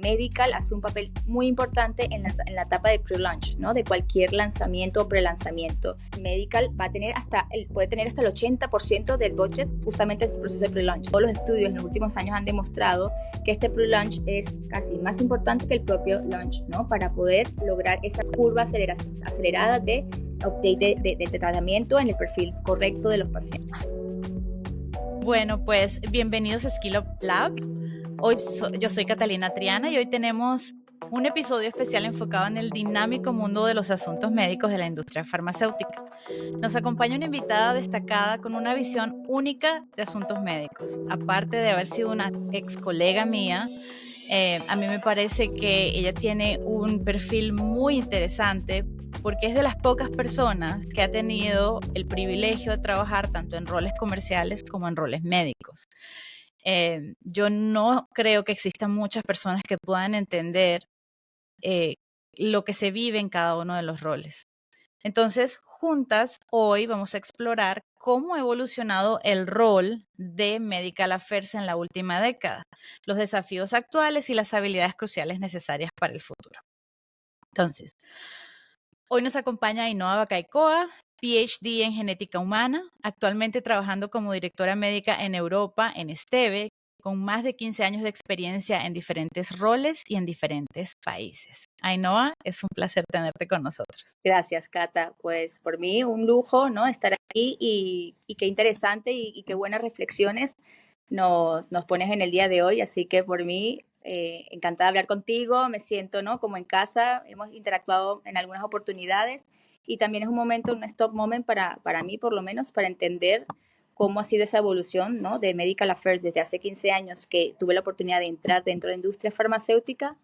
Medical hace un papel muy importante en la etapa de pre-launch, ¿no? De cualquier lanzamiento o pre-lanzamiento. Medical puede tener hasta el 80% del budget justamente en el proceso de pre-launch. Todos los estudios en los últimos años han demostrado que este pre-launch es casi más importante que el propio launch, ¿no? Para poder lograr esa curva acelerada de update de tratamiento en el perfil correcto de los pacientes. Bueno, pues bienvenidos a Skill Up Lab. Yo soy Catalina Triana y hoy tenemos un episodio especial enfocado en el dinámico mundo de los asuntos médicos de la industria farmacéutica. Nos acompaña una invitada destacada con una visión única de asuntos médicos. Aparte de haber sido una ex colega mía, a mí me parece que ella tiene un perfil muy interesante porque es de las pocas personas que ha tenido el privilegio de trabajar tanto en roles comerciales como en roles médicos. Yo no creo que existan muchas personas que puedan entender lo que se vive en cada uno de los roles. Entonces, juntas, hoy vamos a explorar cómo ha evolucionado el rol de Medical Affairs en la última década, los desafíos actuales y las habilidades cruciales necesarias para el futuro. Entonces, hoy nos acompaña Ainhoa Bacaicoa, PhD en genética humana, actualmente trabajando como directora médica en Europa, en Esteve, con más de 15 años de experiencia en diferentes roles y en diferentes países. Ainhoa, es un placer tenerte con nosotros. Gracias, Cata. Pues por mí un lujo, ¿no? Estar aquí y qué interesante y qué buenas reflexiones nos pones en el día de hoy. Así que por mí, encantada de hablar contigo. Me siento, ¿no? Como en casa. Hemos interactuado en algunas oportunidades y también es un momento, un stop moment para mí, por lo menos, para entender cómo ha sido esa evolución, ¿no? De Medical Affairs desde hace 15 años que tuve la oportunidad de entrar dentro de la industria farmacéutica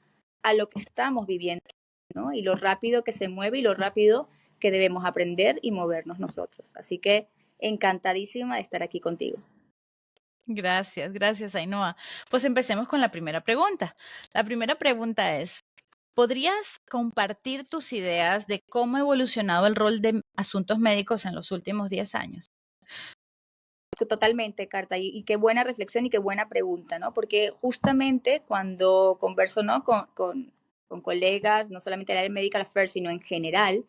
a lo que estamos viviendo, ¿no? Y lo rápido que se mueve y lo rápido que debemos aprender y movernos nosotros. Así que encantadísima de estar aquí contigo. Gracias, Ainhoa. Pues empecemos con la primera pregunta. La primera pregunta es, ¿podrías compartir tus ideas de cómo ha evolucionado el rol de asuntos médicos en los últimos 10 años? Totalmente, Carta, y qué buena reflexión y qué buena pregunta, ¿no? Porque justamente cuando converso, ¿no? con colegas, no solamente del área de Medical Affairs, sino en general,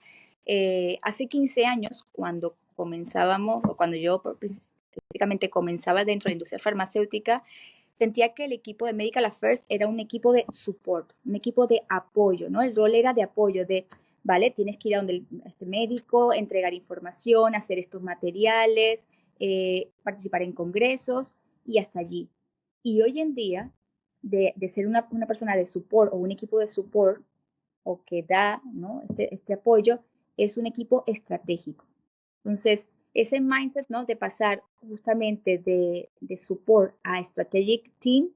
hace 15 años, cuando comenzábamos, o cuando yo prácticamente comenzaba dentro de la industria farmacéutica, sentía que el equipo de Medical Affairs era un equipo de support, un equipo de apoyo, ¿no? El rol era de apoyo, ¿vale? Tienes que ir a donde el médico, entregar información, hacer estos materiales, participar en congresos y hasta allí. Y hoy en día, de ser una persona de support o un equipo de support o que da, ¿no? este apoyo, es un equipo estratégico. Entonces, ese mindset, ¿no? De pasar justamente de support a strategic team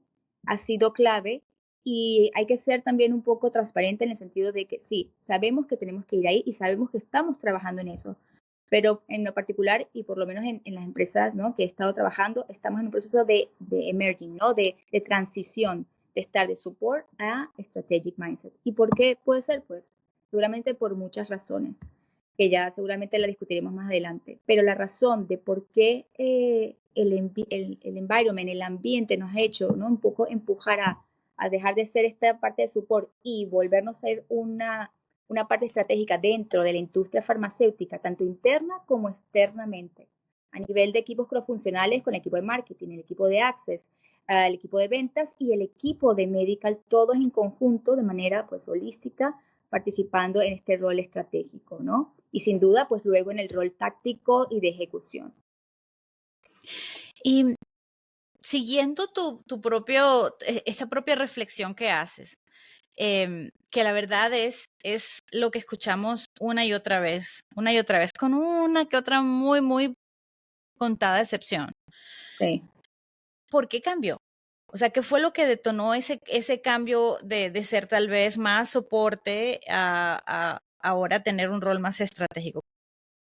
ha sido clave y hay que ser también un poco transparente en el sentido de que sí, sabemos que tenemos que ir ahí y sabemos que estamos trabajando en eso, pero en lo particular y por lo menos en las empresas, ¿no? que he estado trabajando, estamos en un proceso de emerging, ¿no? de transición, de estar de support a strategic mindset. ¿Y por qué puede ser? Pues seguramente por muchas razones que ya seguramente la discutiremos más adelante, pero la razón de por qué el environment, el ambiente nos ha hecho, ¿no? un poco empujar a dejar de ser esta parte de support y volvernos a ser una parte estratégica dentro de la industria farmacéutica, tanto interna como externamente, a nivel de equipos cross-funcionales con el equipo de marketing, el equipo de access, el equipo de ventas y el equipo de medical, todos en conjunto de manera pues holística, participando en este rol estratégico, ¿no? Y sin duda, pues luego en el rol táctico y de ejecución. Y siguiendo esta propia reflexión que haces, que la verdad es lo que escuchamos una y otra vez, con una que otra muy contada excepción. Sí. ¿Por qué cambió? O sea, ¿qué fue lo que detonó ese cambio de ser tal vez más soporte a ahora tener un rol más estratégico?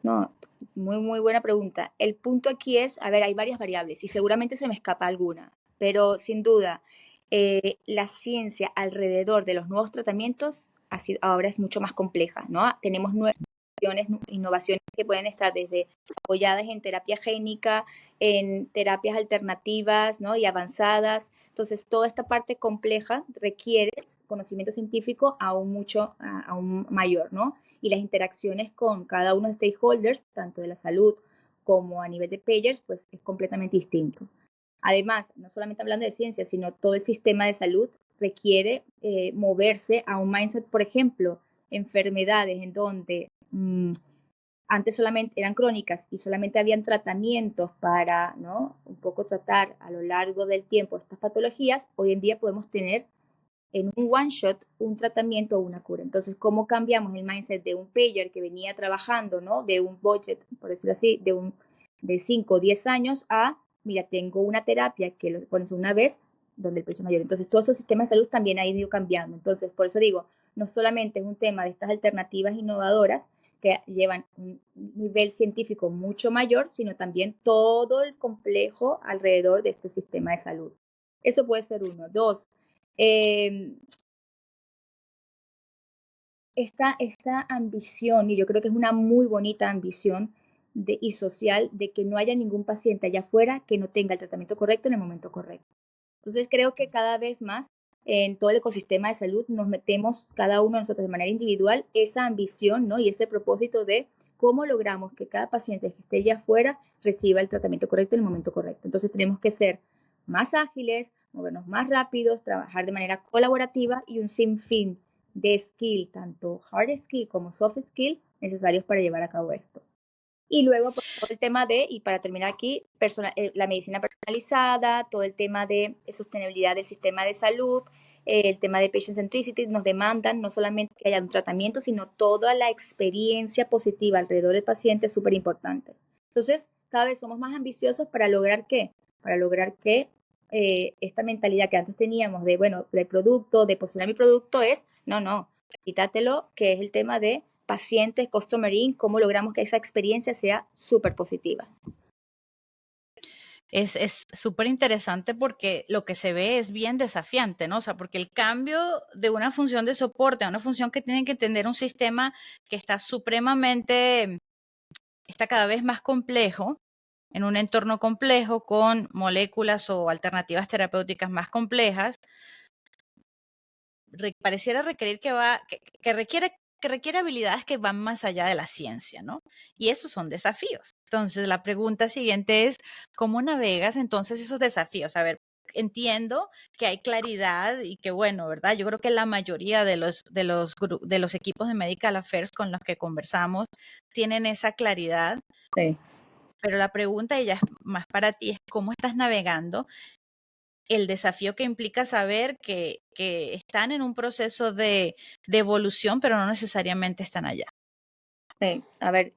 No, muy buena pregunta. El punto aquí es, a ver, hay varias variables y seguramente se me escapa alguna, pero sin duda, la ciencia alrededor de los nuevos tratamientos ahora es mucho más compleja, ¿no? Tenemos nuevas innovaciones que pueden estar desde apoyadas en terapia génica, en terapias alternativas, ¿no? Y avanzadas. Entonces, toda esta parte compleja requiere conocimiento científico aún mayor, ¿no? Y las interacciones con cada uno de los stakeholders, tanto de la salud como a nivel de payers, pues es completamente distinto. Además, no solamente hablando de ciencia, sino todo el sistema de salud requiere moverse a un mindset, por ejemplo, enfermedades en donde antes solamente eran crónicas y solamente habían tratamientos para, ¿no? Un poco tratar a lo largo del tiempo estas patologías. Hoy en día podemos tener en un one shot un tratamiento o una cura. Entonces, ¿cómo cambiamos el mindset de un payer que venía trabajando, ¿no? De un budget, por decirlo así, de 5 o 10 años a, mira, tengo una terapia que lo pones una vez donde el precio es mayor. Entonces, todo ese sistema de salud también ha ido cambiando. Entonces, por eso digo, no solamente es un tema de estas alternativas innovadoras que llevan un nivel científico mucho mayor, sino también todo el complejo alrededor de este sistema de salud. Eso puede ser uno. Dos, esta ambición, y yo creo que es una muy bonita ambición y social, de que no haya ningún paciente allá afuera que no tenga el tratamiento correcto en el momento correcto. Entonces creo que cada vez más en todo el ecosistema de salud nos metemos cada uno de nosotros de manera individual esa ambición, ¿no? Y ese propósito de cómo logramos que cada paciente que esté allá afuera reciba el tratamiento correcto en el momento correcto. Entonces tenemos que ser más ágiles, movernos más rápidos, trabajar de manera colaborativa y un sinfín de skill, tanto hard skill como soft skill, necesarios para llevar a cabo esto. Y luego pues, todo el tema de, y para terminar aquí, la medicina personalizada, todo el tema de sostenibilidad del sistema de salud, el tema de patient centricity, nos demandan no solamente que haya un tratamiento, sino toda la experiencia positiva alrededor del paciente es súper importante. Entonces, cada vez somos más ambiciosos para lograr ¿qué? Para lograr que esta mentalidad que antes teníamos de, bueno, de producto, de posicionar mi producto es, no, quítatelo, que es el tema de pacientes, customer in, cómo logramos que esa experiencia sea súper positiva. Es súper interesante porque lo que se ve es bien desafiante, ¿no? O sea, porque el cambio de una función de soporte a una función que tiene que tener un sistema que está está cada vez más complejo, en un entorno complejo con moléculas o alternativas terapéuticas más complejas, pareciera requerir que requiere habilidades que van más allá de la ciencia, ¿no? Y esos son desafíos. Entonces, la pregunta siguiente es, ¿cómo navegas entonces esos desafíos? A ver, entiendo que hay claridad y que, bueno, ¿verdad? Yo creo que la mayoría de los equipos de Medical Affairs con los que conversamos tienen esa claridad. Sí. Pero la pregunta, y ya es más para ti, es cómo estás navegando el desafío que implica saber que están en un proceso de evolución, pero no necesariamente están allá. Sí, a ver,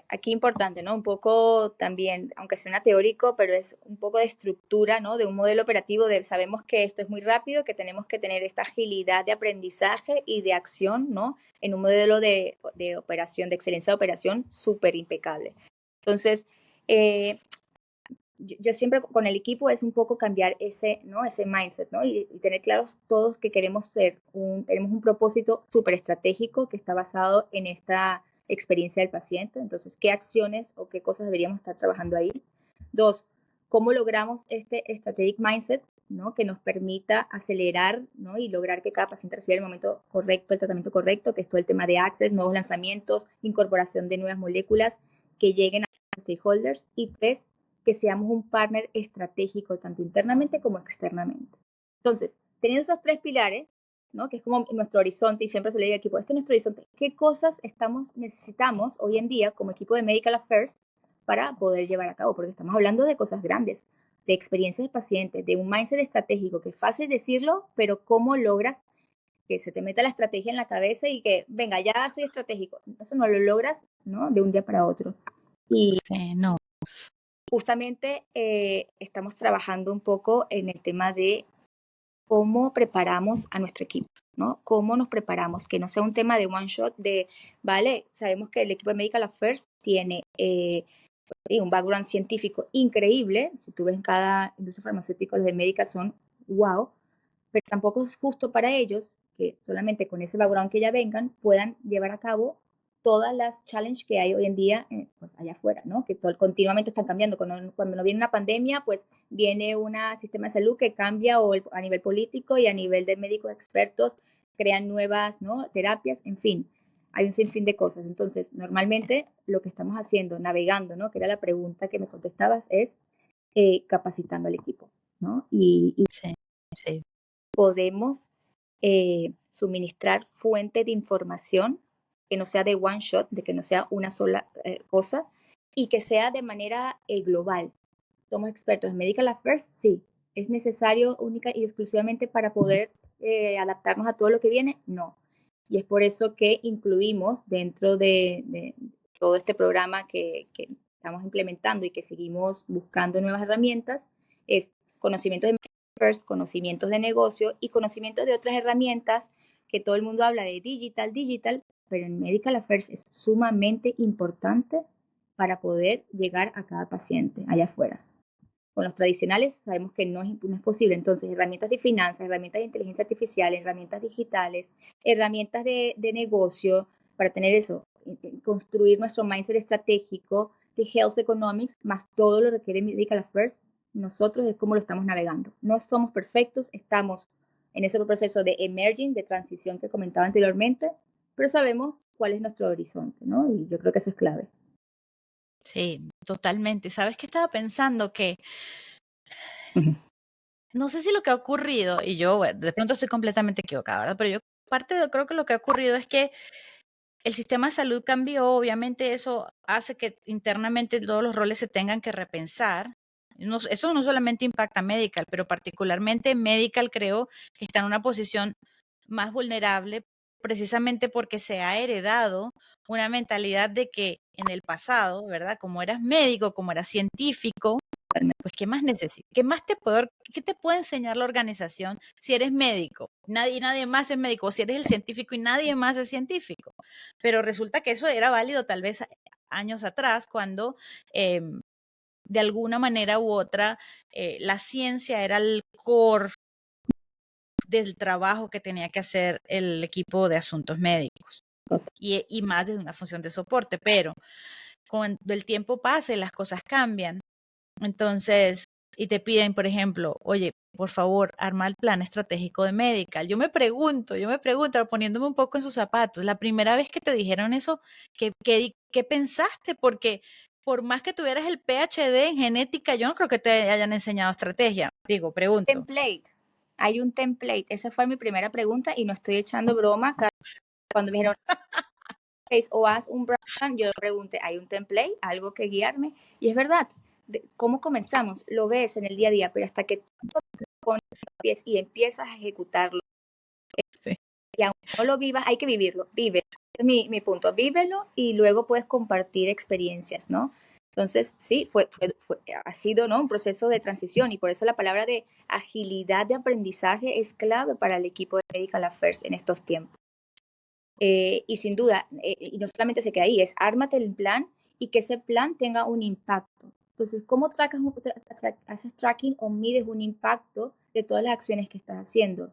aquí importante, ¿no? Un poco también, aunque suena teórico, pero es un poco de estructura, ¿no? De un modelo operativo sabemos que esto es muy rápido, que tenemos que tener esta agilidad de aprendizaje y de acción, ¿no? En un modelo de operación, de excelencia de operación súper impecable. Entonces, yo siempre con el equipo es un poco cambiar ¿no? Ese mindset, ¿no? Y tener claros todos que queremos tenemos un propósito súper estratégico que está basado en esta experiencia del paciente. Entonces, ¿qué acciones o qué cosas deberíamos estar trabajando ahí? Dos, ¿cómo logramos este strategic mindset, ¿no? Que nos permita acelerar, ¿no? Y lograr que cada paciente reciba el momento correcto, el tratamiento correcto, que es todo el tema de access, nuevos lanzamientos, incorporación de nuevas moléculas que lleguen a stakeholders. Y tres, que seamos un partner estratégico tanto internamente como externamente. Entonces, teniendo esos tres pilares, ¿no? Que es como nuestro horizonte, y siempre se le digo al equipo, este es nuestro horizonte, ¿qué cosas necesitamos hoy en día como equipo de Medical Affairs para poder llevar a cabo? Porque estamos hablando de cosas grandes, de experiencias de pacientes, de un mindset estratégico, que es fácil decirlo, pero ¿cómo logras que se te meta la estrategia en la cabeza y que, venga, ya soy estratégico? Eso no lo logras, ¿no? De un día para otro. Y sí, no. Justamente estamos trabajando un poco en el tema de cómo preparamos a nuestro equipo, ¿no? Cómo nos preparamos, que no sea un tema de one shot, vale, sabemos que el equipo de Medical Affairs tiene un background científico increíble, si tú ves en cada industria farmacéutica, los de Medical son wow, pero tampoco es justo para ellos que solamente con ese background que ya vengan puedan llevar a cabo todas las challenges que hay hoy en día pues allá afuera, ¿no? Que continuamente están cambiando. Cuando no viene una pandemia, pues viene un sistema de salud que cambia o a nivel político y a nivel de médicos expertos crean nuevas, ¿no? Terapias, en fin. Hay un sinfín de cosas. Entonces, normalmente lo que estamos haciendo, navegando, ¿no? Que era la pregunta que me contestabas, es capacitando al equipo, ¿no? Y Sí, sí. podemos suministrar fuente de información que no sea de one shot, de que no sea una sola cosa y que sea de manera global. Somos expertos en Medical Affairs, sí. ¿Es necesario única y exclusivamente para poder adaptarnos a todo lo que viene? No. Y es por eso que incluimos dentro de todo este programa que estamos implementando y que seguimos buscando nuevas herramientas, es conocimientos de conocimientos de negocio y conocimientos de otras herramientas que todo el mundo habla de digital, pero en Medical Affairs es sumamente importante para poder llegar a cada paciente allá afuera. Con los tradicionales sabemos que no es posible, entonces herramientas de finanzas, herramientas de inteligencia artificial, herramientas digitales, herramientas de negocio, para tener eso, construir nuestro mindset estratégico de Health Economics, más todo lo requiere Medical Affairs, nosotros es como lo estamos navegando. No somos perfectos, estamos en ese proceso de emerging, de transición que comentaba anteriormente, pero sabemos cuál es nuestro horizonte, ¿no? Y yo creo que eso es clave. Sí, totalmente. ¿Sabes qué estaba pensando? Que Uh-huh. no sé si lo que ha ocurrido, y yo de pronto estoy completamente equivocada, ¿verdad? Pero yo creo que lo que ha ocurrido es que el sistema de salud cambió, obviamente eso hace que internamente todos los roles se tengan que repensar. Esto no solamente impacta a Medical, pero particularmente Medical creo que está en una posición más vulnerable precisamente porque se ha heredado una mentalidad de que en el pasado, ¿verdad? Como eras médico, como eras científico, pues ¿qué más necesitas? ¿Qué te puede enseñar la organización si eres médico? Nadie más es médico, o si eres el científico y nadie más es científico. Pero resulta que eso era válido tal vez años atrás cuando de alguna manera u otra la ciencia era el core del trabajo que tenía que hacer el equipo de asuntos médicos y más desde una función de soporte, pero cuando el tiempo pasa y las cosas cambian, entonces, y te piden, por ejemplo, oye, por favor, arma el plan estratégico de Medical. Yo me pregunto, poniéndome un poco en sus zapatos, la primera vez que te dijeron eso, ¿qué pensaste? Porque por más que tuvieras el PhD en genética, yo no creo que te hayan enseñado estrategia. Digo, pregunto. Template. Hay un template. Esa fue mi primera pregunta y no estoy echando broma. Cuando me dijeron o haz un brand, yo pregunté, ¿hay un template? ¿Algo que guiarme? Y es verdad, ¿cómo comenzamos? Lo ves en el día a día, pero hasta que tú pones los pies y empiezas a ejecutarlo, Sí. y aunque no lo vivas, hay que vivirlo, vive. Ese es mi punto, vívelo y luego puedes compartir experiencias, ¿no? Entonces, sí, ha sido, ¿no?, un proceso de transición y por eso la palabra de agilidad de aprendizaje es clave para el equipo de Medical Affairs en estos tiempos. Y sin duda, y no solamente se queda ahí, es ármate el plan y que ese plan tenga un impacto. Entonces, ¿cómo haces tracking o mides un impacto de todas las acciones que estás haciendo?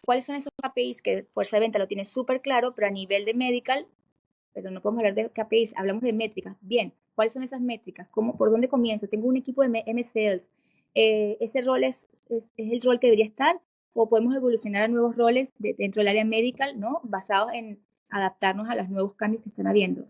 ¿Cuáles son esos KPIs que Fuerza de Venta lo tiene súper claro, pero a nivel de medical, pero no podemos hablar de KPIs, hablamos de métricas? Bien, ¿cuáles son esas métricas? ¿Por dónde comienzo? Tengo un equipo de MSLs. ¿Ese rol es el rol que debería estar? ¿O podemos evolucionar a nuevos roles dentro del área medical, ¿no?, basados en adaptarnos a los nuevos cambios que están habiendo?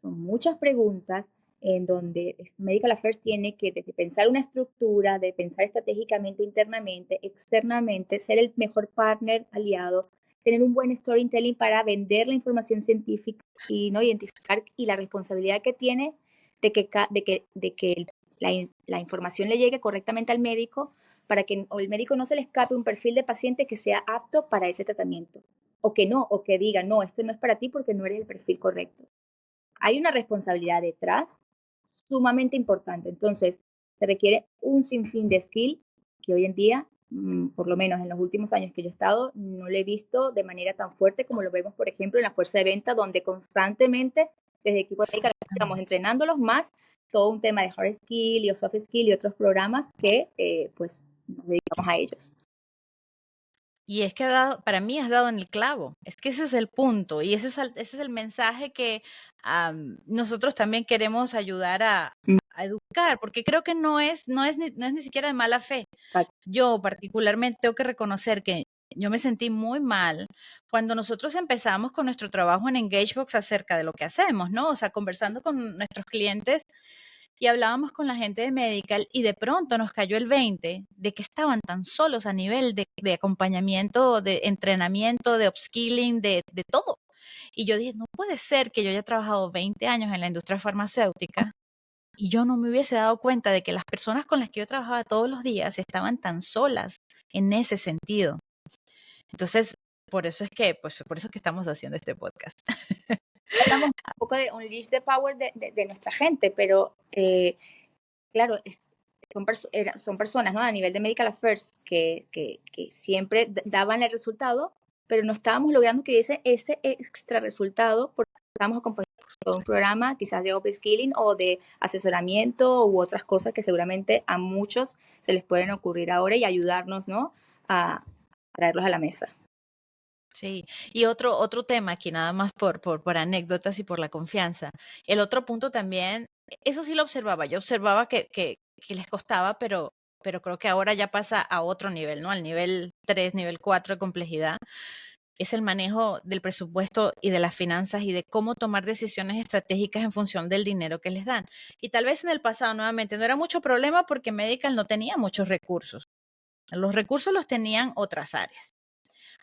Son muchas preguntas en donde Medical Affairs tiene que desde pensar una estructura, de pensar estratégicamente, internamente, externamente, ser el mejor partner, aliado, tener un buen storytelling para vender la información científica y no identificar y la responsabilidad que tiene de que la información le llegue correctamente al médico para que el médico no se le escape un perfil de paciente que sea apto para ese tratamiento o que no, o que diga, no, esto no es para ti porque no eres el perfil correcto. Hay una responsabilidad detrás sumamente importante. Entonces, se requiere un sinfín de skill que hoy en día, por lo menos en los últimos años que yo he estado, no lo he visto de manera tan fuerte como lo vemos, por ejemplo, en la fuerza de venta, donde constantemente desde equipos de médica estamos entrenándolos más, todo un tema de hard skill y soft skill y otros programas que pues nos dedicamos a ellos. Y es que para mí has dado en el clavo. Es que ese es el punto y ese es el mensaje que nosotros también queremos ayudar Mm, a educar, porque creo que no es ni siquiera de mala fe. exacto. Yo particularmente tengo que reconocer que yo me sentí muy mal cuando nosotros empezamos con nuestro trabajo en Engagebox acerca de lo que hacemos, ¿no? O sea, conversando con nuestros clientes y hablábamos con la gente de Medical y de pronto nos cayó el 20 de que estaban tan solos a nivel de acompañamiento, de entrenamiento, de upskilling, de todo. Y yo dije, no puede ser que yo haya trabajado 20 años en la industria farmacéutica y yo no me hubiese dado cuenta de que las personas con las que yo trabajaba todos los días estaban tan solas en ese sentido. Entonces, por eso es que estamos haciendo este podcast. Hablamos un poco de unleash the power de nuestra gente, pero claro, son personas, ¿no? A nivel de Medical Affairs que siempre daban el resultado, pero no estábamos logrando que diese ese extra resultado porque estábamos acompañando de un programa quizás de upskilling o de asesoramiento u otras cosas que seguramente a muchos se les pueden ocurrir ahora y ayudarnos, ¿no? A traerlos a la mesa. Sí, y otro tema aquí, nada más por anécdotas y por la confianza. El otro punto también, eso sí lo observaba, yo observaba que les costaba, pero creo que ahora ya pasa a otro nivel, ¿no? Al nivel 3, nivel 4 de complejidad, es el manejo del presupuesto y de las finanzas y de cómo tomar decisiones estratégicas en función del dinero que les dan. Y tal vez en el pasado, nuevamente, no era mucho problema porque Medical no tenía muchos recursos. Los recursos los tenían otras áreas.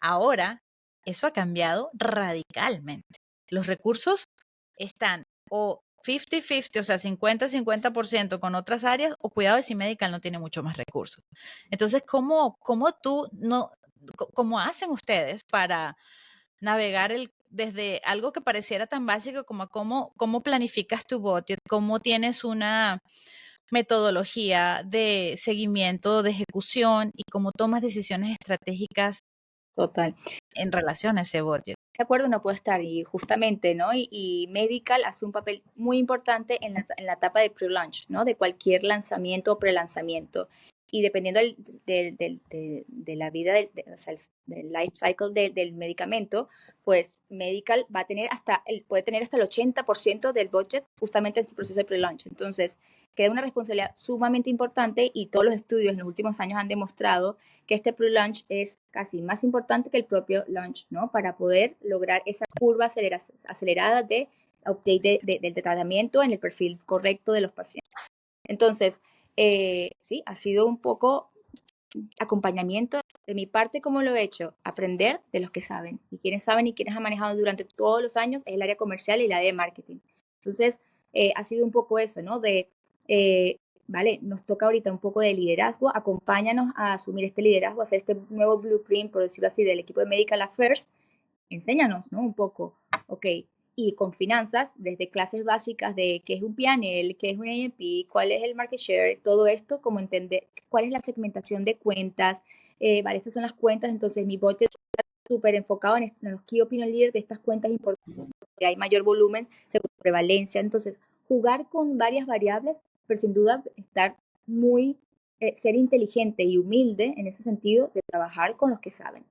Ahora, eso ha cambiado radicalmente. Los recursos están o 50-50, o sea, 50-50% con otras áreas, o cuidado de si Medical no tiene mucho más recursos. Entonces, ¿cómo hacen ustedes para navegar desde algo que pareciera tan básico como cómo planificas tu budget, cómo tienes una metodología de seguimiento, de ejecución y cómo tomas decisiones estratégicas Total. en relación a ese budget? De acuerdo, no puede estar y justamente, ¿no? Y Medical hace un papel muy importante en la etapa de pre-launch, ¿no? De cualquier lanzamiento o pre-lanzamiento. Y dependiendo de la vida, o sea, del life cycle del medicamento, pues Medical va a tener puede tener hasta el 80% del budget justamente en este proceso de pre-launch. Entonces, queda una responsabilidad sumamente importante y todos los estudios en los últimos años han demostrado que este pre-launch es casi más importante que el propio launch, ¿no? Para poder lograr esa curva acelerada de update del tratamiento en el perfil correcto de los pacientes. Entonces, sí, ha sido un poco acompañamiento de mi parte. ¿Cómo lo he hecho? Aprender de los que saben. Y quienes saben y quienes han manejado durante todos los años es el área comercial y el área de marketing. Entonces, ha sido un poco eso, ¿no? Vale, nos toca ahorita un poco de liderazgo, acompáñanos a asumir este liderazgo, a hacer este nuevo blueprint, por decirlo así, del equipo de Medical Affairs, enséñanos, ¿no? Un poco, ok, y con finanzas, desde clases básicas de qué es un P&L, qué es un A&P, cuál es el market share, todo esto, como entender cuál es la segmentación de cuentas, vale, estas son las cuentas, entonces mi budget está súper enfocado en los key opinion leaders de estas cuentas importantes, que hay mayor volumen, según prevalencia, entonces jugar con varias variables, pero sin duda ser inteligente y humilde en ese sentido de trabajar con los que saben.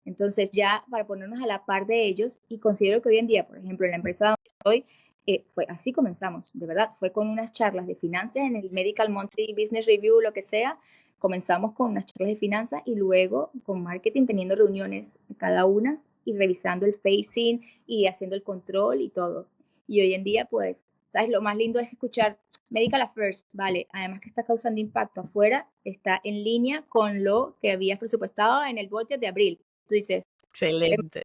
Entonces ya para ponernos a la par de ellos, y considero que hoy en día, por ejemplo, en la empresa donde estoy, fue así comenzamos, de verdad, fue con unas charlas de finanzas en el Medical Monthly Business Review, lo que sea, comenzamos con unas charlas de finanzas y luego con marketing teniendo reuniones cada una y revisando el facing y haciendo el control y todo. Y hoy en día, pues, ¿sabes? Lo más lindo es escuchar Medical Affairs, vale, además que está causando impacto afuera, está en línea con lo que habías presupuestado en el budget de abril. Tú dices, Excelente.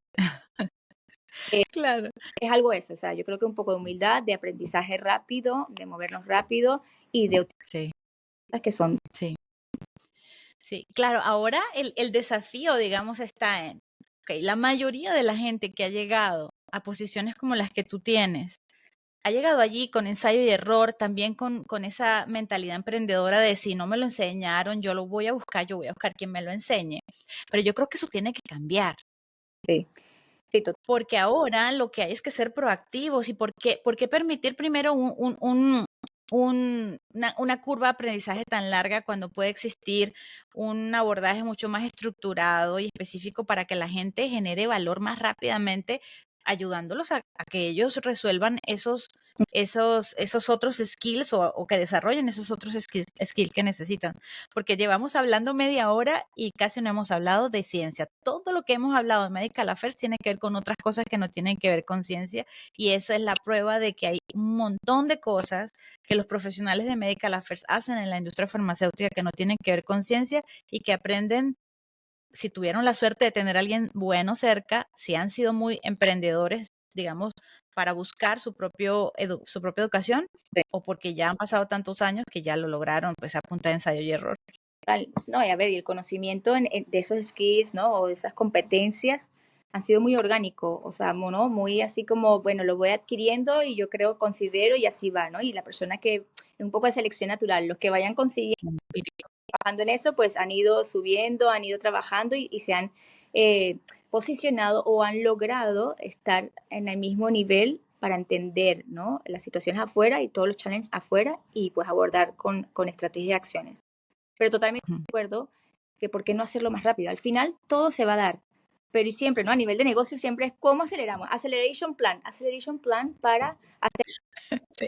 Claro. es algo eso, o sea, yo creo que un poco de humildad, de aprendizaje rápido, de movernos rápido y de Sí, otras que son. sí, sí. Claro, ahora el desafío, digamos, está en, la mayoría de la gente que ha llegado a posiciones como las que tú tienes, ha llegado allí con ensayo y error, también con esa mentalidad emprendedora de si no me lo enseñaron, yo lo voy a buscar, yo voy a buscar quien me lo enseñe. Pero yo creo que eso tiene que cambiar. Sí, sí, Porque ahora lo que hay es que ser proactivos y por qué permitir primero una curva de aprendizaje tan larga cuando puede existir un abordaje mucho más estructurado y específico para que la gente genere valor más rápidamente, ayudándolos a que ellos resuelvan esos otros skills o que desarrollen esos otros skills que necesitan? Porque llevamos hablando media hora y casi no hemos hablado de ciencia. Todo lo que hemos hablado de Medical Affairs tiene que ver con otras cosas que no tienen que ver con ciencia, y esa es la prueba de que hay un montón de cosas que los profesionales de Medical Affairs hacen en la industria farmacéutica que no tienen que ver con ciencia y que aprenden. Si tuvieron la suerte de tener a alguien bueno cerca, si han sido muy emprendedores, digamos, para buscar su propia educación, Sí. o porque ya han pasado tantos años que ya lo lograron, pues a punta de ensayo y error. No, y a ver, y el conocimiento de esos skills, ¿no? O de esas competencias han sido muy orgánico, o sea, ¿no? Muy así como, bueno, lo voy adquiriendo y yo creo, considero y así va, ¿no? Y la persona que, un poco de selección natural, los que vayan consiguiendo y trabajando en eso, pues han ido subiendo, han ido trabajando y se han posicionado o han logrado estar en el mismo nivel para entender, ¿no? Las situaciones afuera y todos los challenges afuera y pues abordar con estrategias y acciones. Pero totalmente de acuerdo que por qué no hacerlo más rápido. Al final todo se va a dar, pero y siempre, ¿no? A nivel de negocio siempre es cómo aceleramos. Acceleration plan para hacer Sí.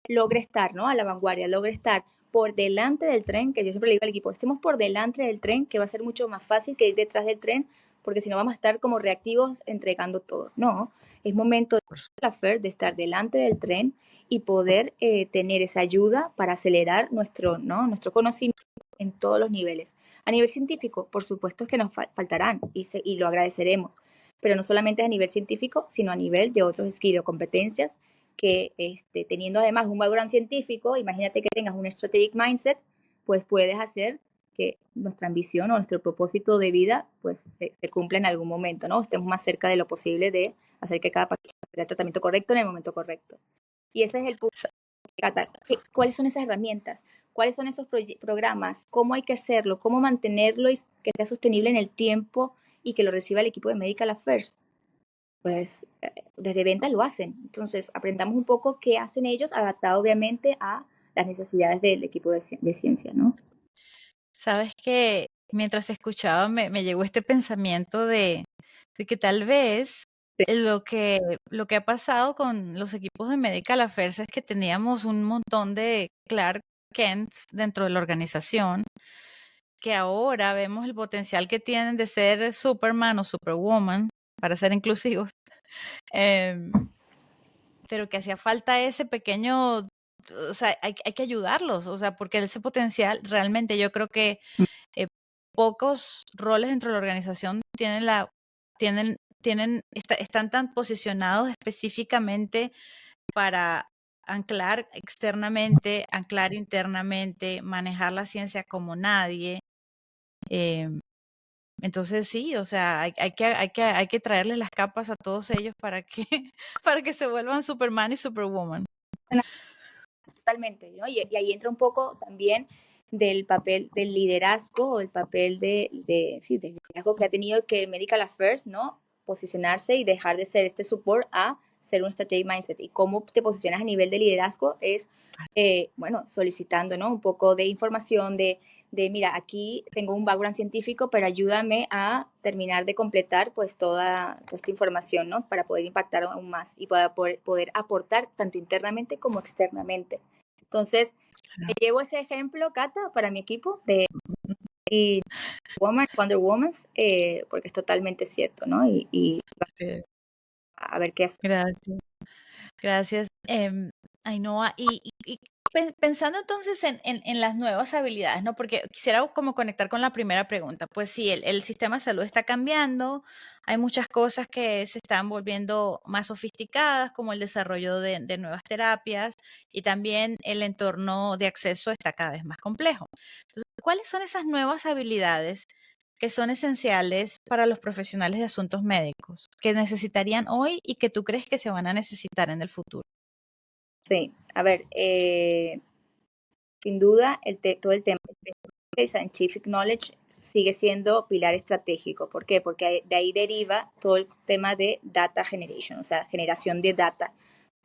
logre estar, ¿no? A la vanguardia, logre estar por delante del tren, que yo siempre le digo al equipo, estemos por delante del tren, que va a ser mucho más fácil que ir detrás del tren, porque si no vamos a estar como reactivos entregando todo. No, es momento de estar delante del tren y poder tener esa ayuda para acelerar nuestro conocimiento en todos los niveles. A nivel científico, por supuesto que nos faltarán y lo agradeceremos, pero no solamente a nivel científico, sino a nivel de otros skills o competencias que teniendo además un background científico, imagínate que tengas un strategic mindset, pues puedes hacer que nuestra ambición o nuestro propósito de vida pues se cumpla en algún momento, ¿no? Estemos más cerca de lo posible de hacer que cada paciente tenga el tratamiento correcto en el momento correcto. Y ese es el punto. ¿Cuáles son esas herramientas? ¿Cuáles son esos programas? ¿Cómo hay que hacerlo? ¿Cómo mantenerlo y que sea sostenible en el tiempo y que lo reciba el equipo de Medical Affairs? Pues desde venta lo hacen. Entonces, aprendamos un poco qué hacen ellos, adaptado obviamente a las necesidades del equipo de ciencia, ¿no? Sabes que mientras te escuchaba me llegó este pensamiento de que tal vez lo que ha pasado con los equipos de Medical Affairs es que teníamos un montón de Clark Kent dentro de la organización, que ahora vemos el potencial que tienen de ser Superman o Superwoman, para ser inclusivos, pero que hacía falta ese pequeño, o sea, hay que ayudarlos, o sea, porque ese potencial realmente yo creo que pocos roles dentro de la organización están tan posicionados específicamente para anclar externamente, anclar internamente, manejar la ciencia como nadie. Entonces sí, o sea, hay que traerles las capas a todos ellos para que, para que se vuelvan Superman y Superwoman. Totalmente, ¿no? Y ahí entra un poco también del papel del liderazgo o el papel del liderazgo que ha tenido que Medical Affairs, ¿no? Posicionarse y dejar de ser este support a ser un strategic mindset. Y cómo te posicionas a nivel de liderazgo es, bueno, solicitando, ¿no? Un poco de información mira, aquí tengo un background científico, pero ayúdame a terminar de completar pues toda esta información, ¿no? Para poder impactar aún más y poder aportar tanto internamente como externamente. Entonces, me llevo ese ejemplo, Cata, para mi equipo de Wonder Woman, porque es totalmente cierto, ¿no? Y a ver qué hacer. Gracias. Gracias, Ainhoa. Y pensando entonces en las nuevas habilidades, ¿no? Porque quisiera como conectar con la primera pregunta. Pues sí, el sistema de salud está cambiando, hay muchas cosas que se están volviendo más sofisticadas, como el desarrollo de nuevas terapias, y también el entorno de acceso está cada vez más complejo. Entonces, ¿cuáles son esas nuevas habilidades que son esenciales para los profesionales de asuntos médicos, que necesitarían hoy y que tú crees que se van a necesitar en el futuro? Sí, a ver, sin duda, todo el tema de scientific knowledge sigue siendo pilar estratégico. ¿Por qué? Porque de ahí deriva todo el tema de data generation, o sea, generación de data.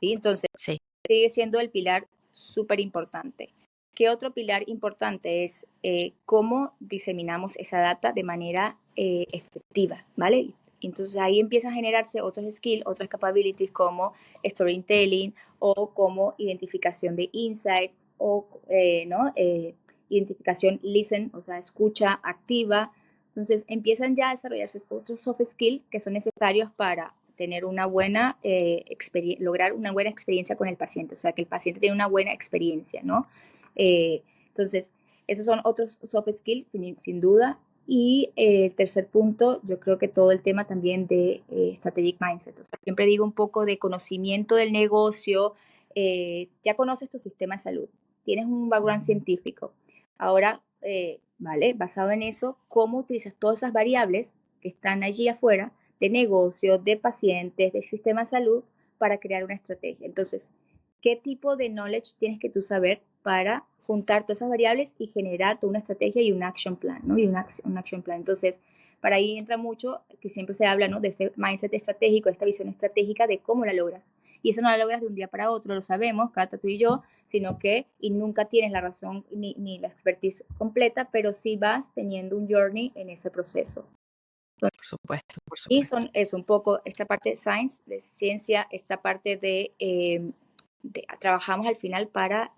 ¿Sí? Entonces, Sí. sigue siendo el pilar súper importante. ¿Qué otro pilar importante es cómo diseminamos esa data de manera efectiva, ¿vale? Entonces ahí empiezan a generarse otros skills, otras capabilities como storytelling o como identificación de insight o ¿no? Identificación listen, o sea, escucha activa. Entonces empiezan ya a desarrollarse otros soft skills que son necesarios para tener una buena lograr una buena experiencia con el paciente, o sea, que el paciente tiene una buena experiencia, ¿no? Entonces, esos son otros soft skills, sin duda. Y el tercer punto, yo creo que todo el tema también de strategic mindset. O sea, siempre digo un poco de conocimiento del negocio. Ya conoces tu sistema de salud, tienes un background científico. Ahora, ¿vale? Basado en eso, ¿cómo utilizas todas esas variables que están allí afuera de negocios, de pacientes, del sistema de salud para crear una estrategia? Entonces, ¿qué tipo de knowledge tienes que tú saber para juntar todas esas variables y generar toda una estrategia y un action plan, ¿no? Y un action plan. Entonces, para ahí entra mucho, que siempre se habla, ¿no? De este mindset estratégico, de esta visión estratégica de cómo la logras. Y eso no la logras de un día para otro, lo sabemos, Cata, tú y yo, sino que, y nunca tienes la razón ni la expertise completa, pero sí vas teniendo un journey en ese proceso. Por supuesto, por Y supuesto. es un poco esta parte de science, de ciencia, esta parte trabajamos al final para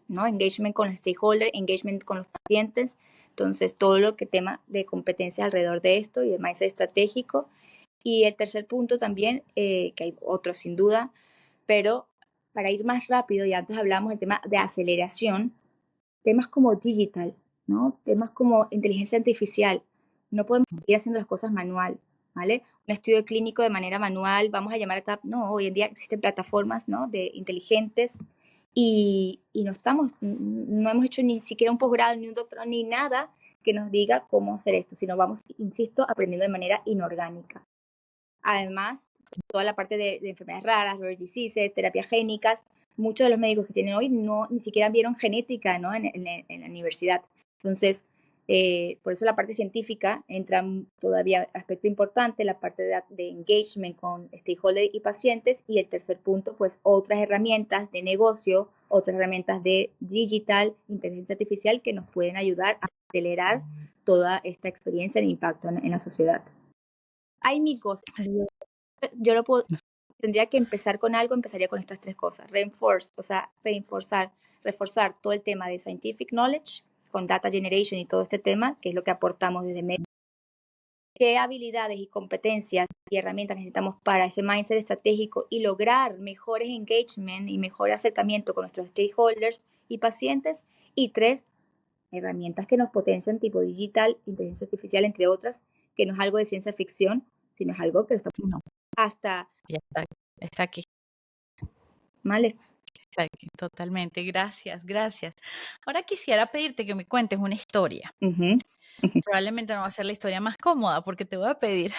¿no? Engagement con los stakeholders, engagement con los pacientes. Entonces, todo lo que tema de competencias alrededor de esto y de mindset estratégico. Y el tercer punto también, que hay otros sin duda, pero para ir más rápido, y antes hablamos del tema de aceleración, temas como digital, ¿no? Temas como inteligencia artificial. No podemos seguir haciendo las cosas manual, ¿vale? Un estudio clínico de manera manual, vamos a llamar acá, no, hoy en día existen plataformas, ¿no? De inteligentes y no hemos hecho ni siquiera un posgrado, ni un doctorado, ni nada que nos diga cómo hacer esto, sino vamos, insisto, aprendiendo de manera inorgánica. Además, toda la parte de enfermedades raras, rare diseases, terapias génicas, muchos de los médicos que tienen hoy ni siquiera vieron genética, ¿no? en la universidad. Entonces, por eso la parte científica entra todavía aspecto importante, la parte de engagement con stakeholders y pacientes, y el tercer punto, pues otras herramientas de negocio, otras herramientas de digital, inteligencia artificial que nos pueden ayudar a acelerar toda esta experiencia de impacto en la sociedad. Hay mil cosas. Yo tendría que empezar con algo, empezaría con estas tres cosas. Reforzar todo el tema de scientific knowledge, con data generation y todo este tema, que es lo que aportamos desde medio. ¿Qué habilidades y competencias y herramientas necesitamos para ese mindset estratégico y lograr mejores engagement y mejor acercamiento con nuestros stakeholders y pacientes? Y tres, herramientas que nos potencian, tipo digital, inteligencia artificial, entre otras, que no es algo de ciencia ficción, sino es algo que No, hasta ya está aquí. ¿vale? Está aquí, totalmente. Gracias, gracias. Ahora quisiera pedirte que me cuentes una historia. Uh-huh. Probablemente no va a ser la historia más cómoda porque te voy a pedir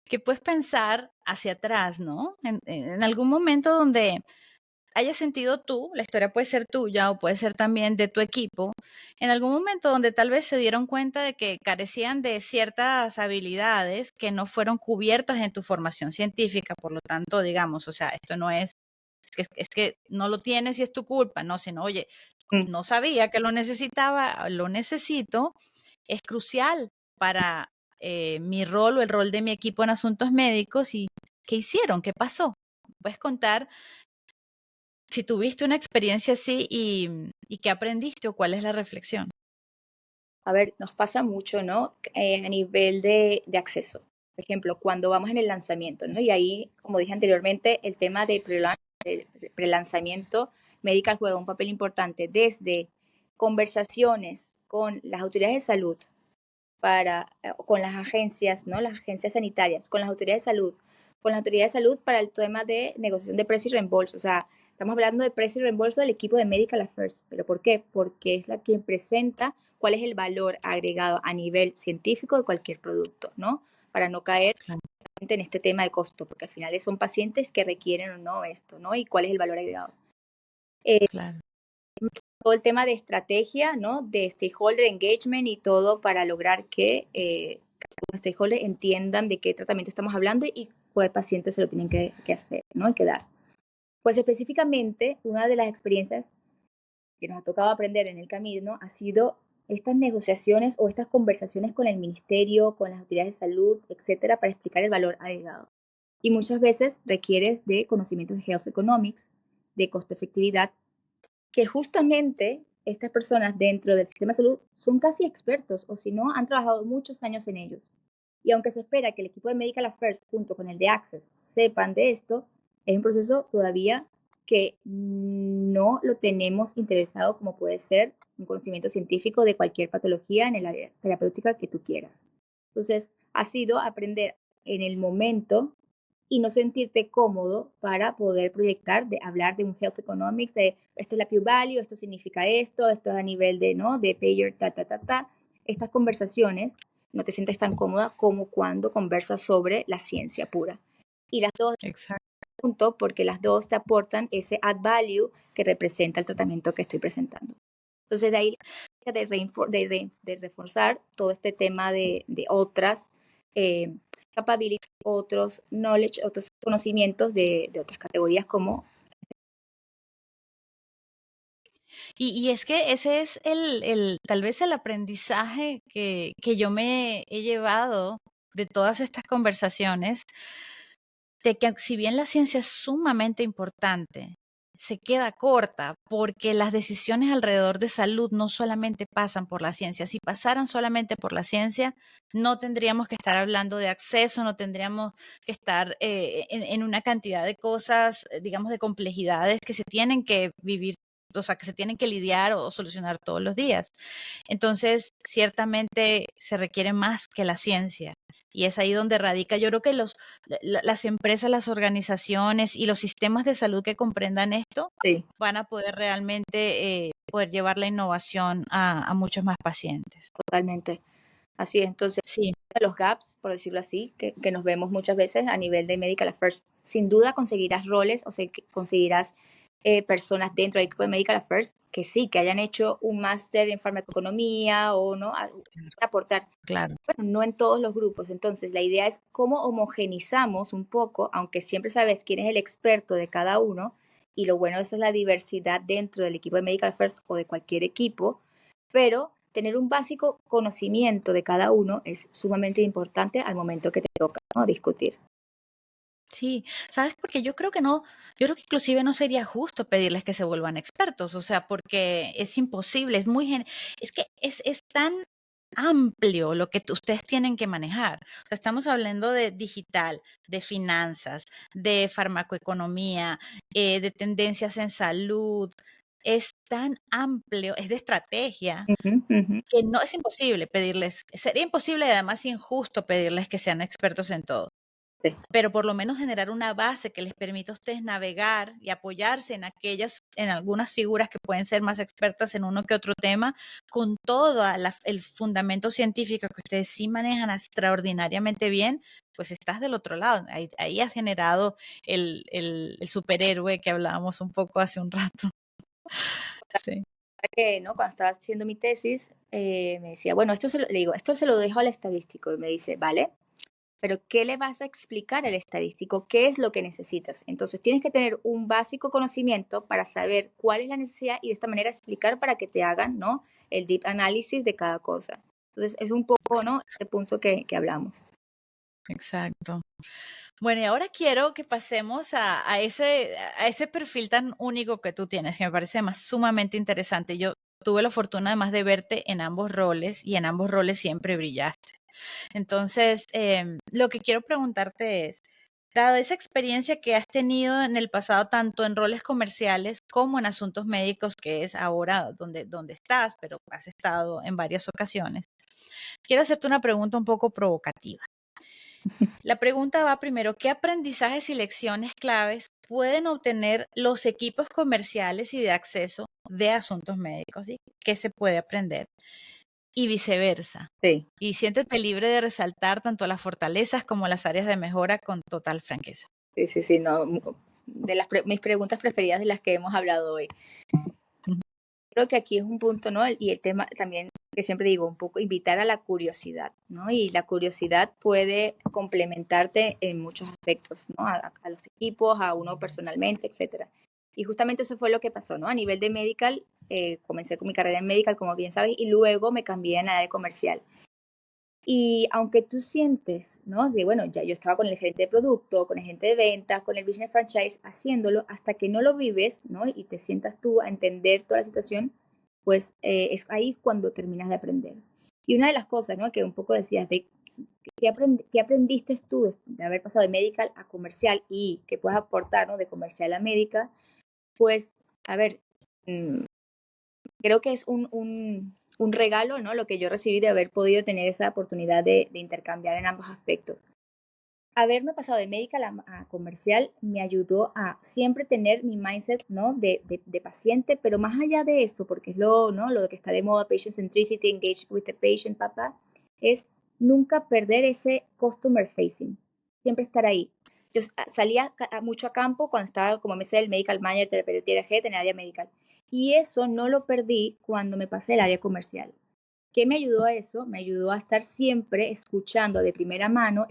que puedes pensar hacia atrás, ¿no? En algún momento donde hayas sentido tú, la historia puede ser tuya o puede ser también de tu equipo, en algún momento donde tal vez se dieron cuenta de que carecían de ciertas habilidades que no fueron cubiertas en tu formación científica, por lo tanto, digamos, o sea, esto no es que no lo tienes y es tu culpa, no, sino, oye, no sabía que lo necesitaba, lo necesito, es crucial para mi rol o el rol de mi equipo en asuntos médicos. ¿Y qué hicieron? ¿Qué pasó? ¿Puedes contar si tuviste una experiencia así y qué aprendiste o cuál es la reflexión? A ver, nos pasa mucho, ¿no? A nivel de acceso. Por ejemplo, cuando vamos en el lanzamiento, ¿no? Y ahí, como dije anteriormente, el tema de prelanzamiento medical juega un papel importante desde conversaciones con las autoridades de salud con las agencias, ¿no? Las agencias sanitarias, con las autoridades de salud, con las autoridades de salud para el tema de negociación de precio y reembolso. O sea, estamos hablando de precio y reembolso del equipo de Medical Affairs. ¿Pero por qué? Porque es la quien presenta cuál es el valor agregado a nivel científico de cualquier producto, ¿no? Para no caer Claro. en este tema de costo, porque al final son pacientes que requieren o no esto, ¿no? Y cuál es el valor agregado. Claro. Todo el tema de estrategia, ¿no? De stakeholder engagement y todo para lograr que los stakeholders entiendan de qué tratamiento estamos hablando y cuál paciente se lo tienen que hacer, ¿no? Y que dar. Pues específicamente, una de las experiencias que nos ha tocado aprender en el camino ha sido estas negociaciones o estas conversaciones con el ministerio, con las autoridades de salud, etcétera, para explicar el valor agregado. Y muchas veces requieres de conocimientos de health economics, de costo efectividad, que justamente estas personas dentro del sistema de salud son casi expertos, o si no, han trabajado muchos años en ellos. Y aunque se espera que el equipo de Medical Affairs junto con el de Access sepan de esto, es un proceso todavía que no lo tenemos interesado como puede ser un conocimiento científico de cualquier patología en el área terapéutica que tú quieras. Entonces, ha sido aprender en el momento y no sentirte cómodo para poder proyectar, de hablar de un health economics, de esto es la Q-value, esto significa esto es a nivel de, ¿no? De payer, Estas conversaciones no te sientes tan cómoda como cuando conversas sobre la ciencia pura. Y las dos, junto, porque las dos te aportan ese add value que representa el tratamiento que estoy presentando. Entonces, de ahí de reforzar todo este tema de otras capabilities, otros knowledge, otros conocimientos de otras categorías como... Y es que ese es tal vez el aprendizaje que yo me he llevado de todas estas conversaciones, de que si bien la ciencia es sumamente importante, se queda corta porque las decisiones alrededor de salud no solamente pasan por la ciencia. Si pasaran solamente por la ciencia, no tendríamos que estar hablando de acceso, no tendríamos que estar en una cantidad de cosas, digamos, de complejidades que se tienen que vivir, o sea, que se tienen que lidiar o solucionar todos los días. Entonces, ciertamente se requiere más que la ciencia. Y es ahí donde radica. Yo creo que las empresas, las organizaciones y los sistemas de salud que comprendan esto van a poder realmente poder llevar la innovación a muchos más pacientes. Totalmente. Así es. Entonces, los gaps, por decirlo así, que nos vemos muchas veces a nivel de Medical Affairs, sin duda conseguirás roles, o sea, conseguirás personas dentro del equipo de Medical Affairs que sí, que hayan hecho un máster en farmacoeconomía o no, aportar. Claro. Bueno, no en todos los grupos. Entonces, la idea es cómo homogenizamos un poco, aunque siempre sabes quién es el experto de cada uno, y lo bueno de eso es la diversidad dentro del equipo de Medical Affairs o de cualquier equipo, pero tener un básico conocimiento de cada uno es sumamente importante al momento que te toca, ¿no?, discutir. Sí, ¿sabes? Porque yo creo que inclusive no sería justo pedirles que se vuelvan expertos, o sea, porque es imposible, es que es tan amplio lo que ustedes tienen que manejar. O sea, estamos hablando de digital, de finanzas, de farmacoeconomía, de tendencias en salud. Es tan amplio, es de estrategia, que no es imposible pedirles, sería imposible y además injusto pedirles que sean expertos en todo. Sí. Pero por lo menos generar una base que les permita a ustedes navegar y apoyarse en algunas figuras que pueden ser más expertas en uno que otro tema, con todo el fundamento científico que ustedes sí manejan extraordinariamente bien, pues estás del otro lado. Ahí has generado el superhéroe que hablábamos un poco hace un rato. Sí. Que, ¿no?, cuando estaba haciendo mi tesis, me decía, bueno, esto se lo dejo al estadístico. Y me dice, vale, pero ¿qué le vas a explicar al estadístico? ¿Qué es lo que necesitas? Entonces tienes que tener un básico conocimiento para saber cuál es la necesidad y de esta manera explicar para que te hagan, ¿no?, el deep analysis de cada cosa. Entonces es un poco, ¿no?, ese punto que hablamos. Exacto. Bueno, y ahora quiero que pasemos a ese perfil tan único que tú tienes, que me parece más sumamente interesante. Yo tuve la fortuna además de verte en ambos roles y en ambos roles siempre brillaste. Entonces, lo que quiero preguntarte es, dada esa experiencia que has tenido en el pasado, tanto en roles comerciales como en asuntos médicos, que es ahora donde estás, pero has estado en varias ocasiones, quiero hacerte una pregunta un poco provocativa. La pregunta va primero, ¿qué aprendizajes y lecciones claves pueden obtener los equipos comerciales y de acceso de asuntos médicos? ¿Sí? ¿Qué se puede aprender? Y viceversa. Sí. Y siéntete libre de resaltar tanto las fortalezas como las áreas de mejora con total franqueza. Sí, no, mis preguntas preferidas de las que hemos hablado hoy. Creo que aquí es un punto, ¿no? Y el tema también que siempre digo, un poco invitar a la curiosidad, ¿no? Y la curiosidad puede complementarte en muchos aspectos, ¿no? A los equipos, a uno personalmente, etcétera. Y justamente eso fue lo que pasó, ¿no? A nivel de medical, comencé con mi carrera en medical, como bien sabes, y luego me cambié en la área comercial. Y aunque tú sientes, ¿no? De, bueno, ya yo estaba con el gerente de producto, con el gerente de ventas, con el business franchise, haciéndolo, hasta que no lo vives, ¿no? Y te sientas tú a entender toda la situación, pues es ahí cuando terminas de aprender. Y una de las cosas, ¿no? Que un poco decías, de qué aprendiste tú de haber pasado de medical a comercial y qué puedes aportar, ¿no? De comercial a médica, pues, a ver, creo que es un regalo, ¿no? Lo que yo recibí de haber podido tener esa oportunidad de intercambiar en ambos aspectos. Haberme pasado de medical a comercial me ayudó a siempre tener mi mindset, ¿no? De paciente, pero más allá de esto, porque es lo, ¿no? Lo que está de moda, patient centricity, engage with the patient, papá, es nunca perder ese customer facing, siempre estar ahí. Yo salía mucho a campo cuando estaba como MC del medical manager, terapeuta head en el área medical, y eso no lo perdí cuando me pasé al área comercial. ¿Qué me ayudó a eso? Me ayudó a estar siempre escuchando de primera mano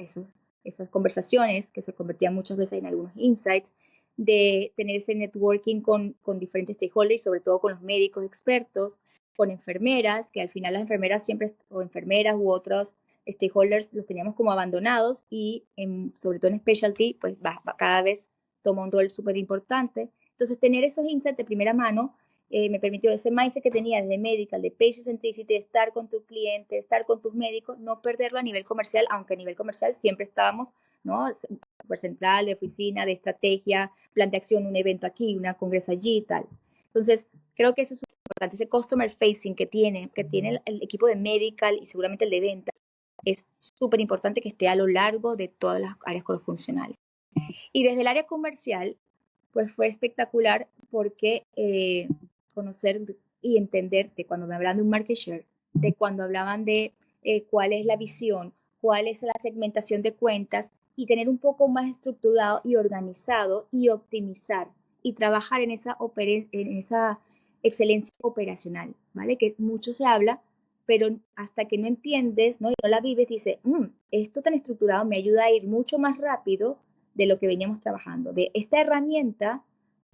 esas conversaciones que se convertían muchas veces en algunos insights, de tener ese networking con diferentes stakeholders, sobre todo con los médicos expertos, con enfermeras, que al final las enfermeras siempre, o enfermeras u otros stakeholders, los teníamos como abandonados y sobre todo en specialty, pues cada vez toma un rol súper importante. Entonces, tener esos insights de primera mano me permitió ese mindset que tenía desde medical, de patient centricity, de estar con tu cliente, de estar con tus médicos, no perderlo a nivel comercial, aunque a nivel comercial siempre estábamos, ¿no? Super central, de oficina, de estrategia, plan de acción, un evento aquí, un congreso allí y tal. Entonces, creo que eso es importante, ese customer facing que tiene el equipo de medical y seguramente el de venta, es súper importante que esté a lo largo de todas las áreas funcionales. Y desde el área comercial, pues fue espectacular porque conocer y entender de cuando me hablaban de un market share, de cuando hablaban de cuál es la visión, cuál es la segmentación de cuentas y tener un poco más estructurado y organizado y optimizar y trabajar en esa excelencia operacional, ¿vale? Que mucho se habla, pero hasta que no entiendes, ¿no? Y no la vives, dices, esto tan estructurado me ayuda a ir mucho más rápido de lo que veníamos trabajando. De esta herramienta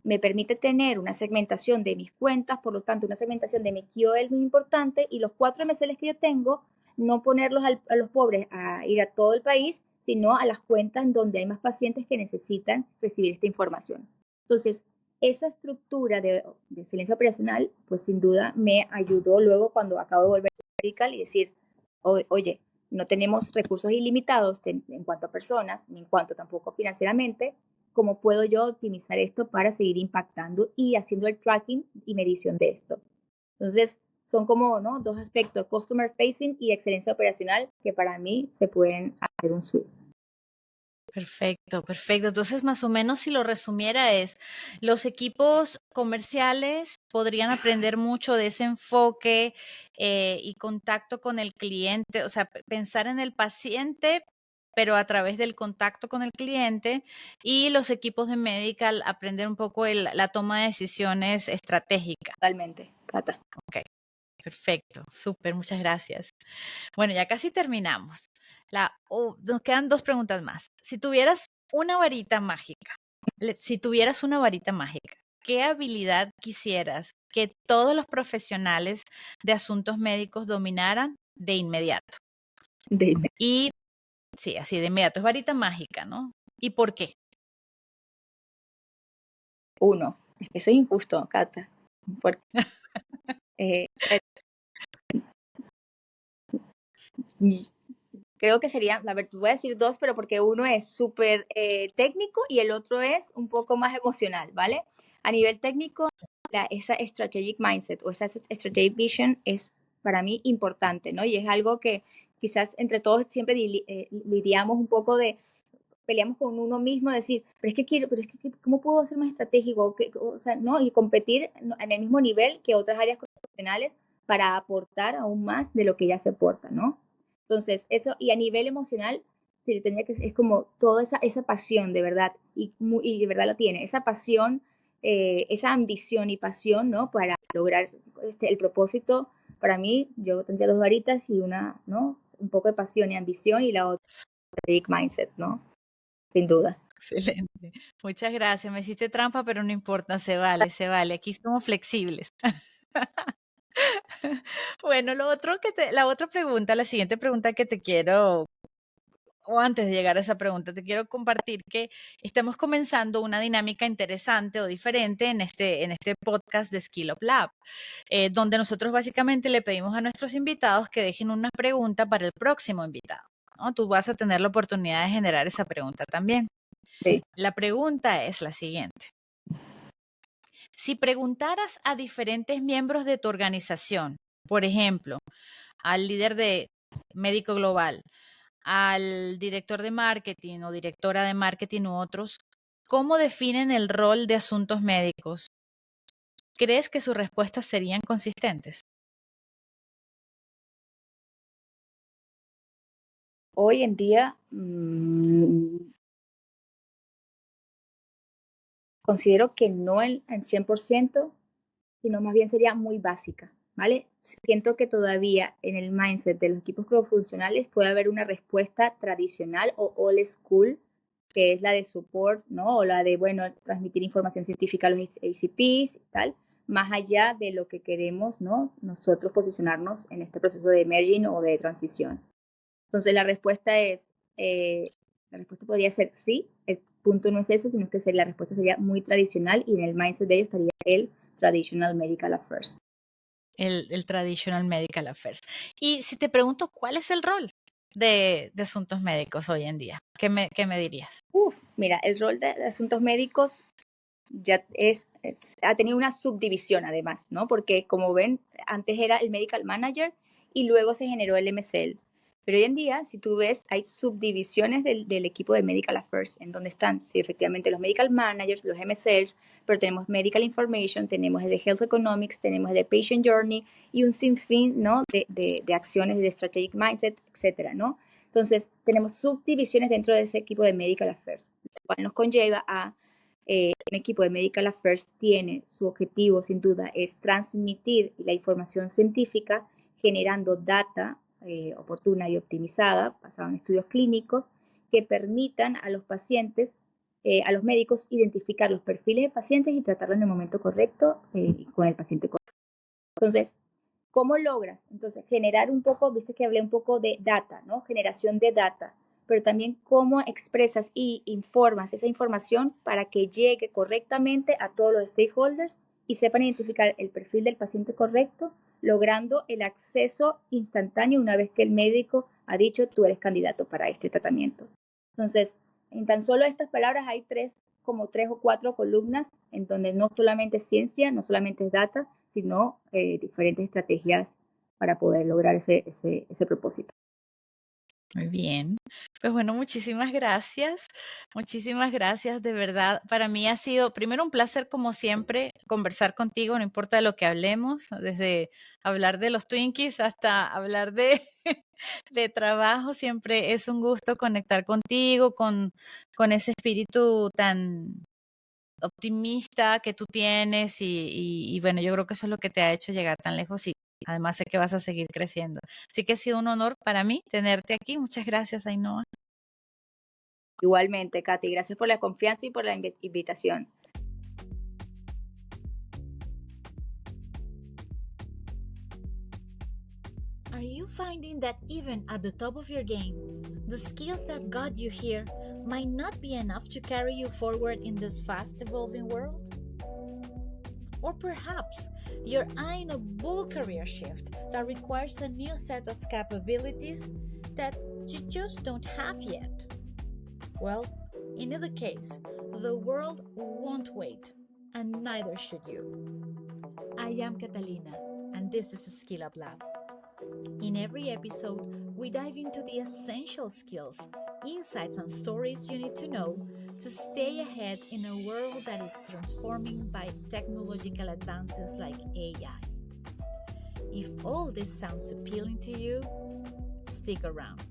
me permite tener una segmentación de mis cuentas, por lo tanto, una segmentación de mi QOL muy importante y los 4 MSLs que yo tengo, no ponerlos a los pobres a ir a todo el país, sino a las cuentas donde hay más pacientes que necesitan recibir esta información. Entonces, esa estructura de excelencia operacional, pues sin duda me ayudó luego cuando acabo de volver a medical y decir, oye, no tenemos recursos ilimitados en cuanto a personas, ni en cuanto tampoco financieramente, ¿cómo puedo yo optimizar esto para seguir impactando y haciendo el tracking y medición de esto? Entonces, son como, ¿no? Dos aspectos, customer facing y excelencia operacional, que para mí se pueden hacer un switch. Perfecto, perfecto. Entonces, más o menos, si lo resumiera es, los equipos comerciales podrían aprender mucho de ese enfoque y contacto con el cliente, o sea, pensar en el paciente, pero a través del contacto con el cliente, y los equipos de medical aprender un poco la toma de decisiones estratégicas. Totalmente, Cata. Ok, perfecto, súper, muchas gracias. Bueno, ya casi terminamos. Nos quedan 2 preguntas más. Si tuvieras una varita mágica, ¿qué habilidad quisieras que todos los profesionales de asuntos médicos dominaran de inmediato? Dime. Y sí, así de inmediato, es varita mágica, ¿no? ¿Y por qué? Uno, es que soy injusto, Cata. Porque, eh, creo que sería, a ver, voy a decir 2, pero porque uno es súper técnico y el otro es un poco más emocional, ¿vale? A nivel técnico, esa strategic mindset o esa strategic vision es para mí importante, ¿no? Y es algo que quizás entre todos siempre lidiamos un poco peleamos con uno mismo, decir, pero es que, ¿cómo puedo ser más estratégico? O sea, ¿no? Y competir en el mismo nivel que otras áreas profesionales para aportar aún más de lo que ya se aporta, ¿no? Entonces, eso, y a nivel emocional, sí, es como toda esa pasión, de verdad, y de verdad lo tiene, esa pasión, esa ambición y pasión, ¿no? Para lograr el propósito para mí, yo tendría 2 varitas y una, ¿no? Un poco de pasión y ambición y la otra, strategic mindset, ¿no? Sin duda. Excelente. Muchas gracias. Me hiciste trampa, pero no importa, se vale, se vale. Aquí somos flexibles. Bueno, la otra pregunta, la siguiente pregunta que te quiero, o antes de llegar a esa pregunta, te quiero compartir que estamos comenzando una dinámica interesante o diferente en este podcast de Skill Up Lab, donde nosotros básicamente le pedimos a nuestros invitados que dejen una pregunta para el próximo invitado, ¿no? Tú vas a tener la oportunidad de generar esa pregunta también. Sí. La pregunta es la siguiente. Si preguntaras a diferentes miembros de tu organización, por ejemplo, al líder de médico global, al director de marketing o directora de marketing u otros, ¿cómo definen el rol de asuntos médicos? ¿Crees que sus respuestas serían consistentes? Hoy en día considero que no el 100%, sino más bien sería muy básica, ¿vale? Siento que todavía en el mindset de los equipos cross-funcionales puede haber una respuesta tradicional o old school, que es la de support, ¿no? O la de, bueno, transmitir información científica a los ACPs y tal, más allá de lo que queremos, ¿no? Nosotros posicionarnos en este proceso de merging o de transición. Entonces la respuesta podría ser sí, el punto no es eso, sino que la respuesta sería muy tradicional y en el mindset de ellos estaría el Traditional Medical Affairs. El Traditional Medical Affairs. Y si te pregunto, ¿cuál es el rol de asuntos médicos hoy en día? ¿Qué me dirías? Mira, el rol de asuntos médicos ya ha tenido una subdivisión además, ¿no? Porque como ven, antes era el Medical Manager y luego se generó el MSL. Pero hoy en día, si tú ves, hay subdivisiones del equipo de Medical Affairs, en donde están, sí, efectivamente, los Medical Managers, los MSLs, pero tenemos Medical Information, tenemos el de Health Economics, tenemos el de Patient Journey y un sinfín, ¿no? de acciones de Strategic Mindset, etcétera, ¿no? Entonces, tenemos subdivisiones dentro de ese equipo de Medical Affairs, lo cual nos conlleva a un equipo de Medical Affairs tiene su objetivo, sin duda, es transmitir la información científica generando data oportuna y optimizada, basada en estudios clínicos, que permitan a los pacientes, a los médicos, identificar los perfiles de pacientes y tratarlos en el momento correcto con el paciente correcto. Entonces, ¿cómo logras? Entonces, generar un poco, viste que hablé un poco de data, ¿no? Generación de data, pero también cómo expresas y informas esa información para que llegue correctamente a todos los stakeholders y sepan identificar el perfil del paciente correcto, logrando el acceso instantáneo una vez que el médico ha dicho tú eres candidato para este tratamiento. Entonces, en tan solo estas palabras hay como tres o cuatro columnas en donde no solamente es ciencia, no solamente es data, sino diferentes estrategias para poder lograr ese propósito. Muy bien. Pues bueno, muchísimas gracias. Muchísimas gracias, de verdad. Para mí ha sido primero un placer, como siempre, conversar contigo, no importa de lo que hablemos, desde hablar de los Twinkies hasta hablar de, de trabajo. Siempre es un gusto conectar contigo, con ese espíritu tan optimista que tú tienes y bueno, yo creo que eso es lo que te ha hecho llegar tan lejos y además sé que vas a seguir creciendo. Así que ha sido un honor para mí tenerte aquí. Muchas gracias, Ainhoa. Igualmente, Katy, gracias por la confianza y por la invitación. Are you finding that even at the top of your game, the skills that got you here might not be enough to carry you forward in this fast evolving world? Or perhaps you're eyeing a bold career shift that requires a new set of capabilities that you just don't have yet. Well, in either case, the world won't wait, and neither should you. I am Catalina, and this is Skill Up Lab. In every episode, we dive into the essential skills, insights, and stories you need to know to stay ahead in a world that is transforming by technological advances like AI. If all this sounds appealing to you, stick around.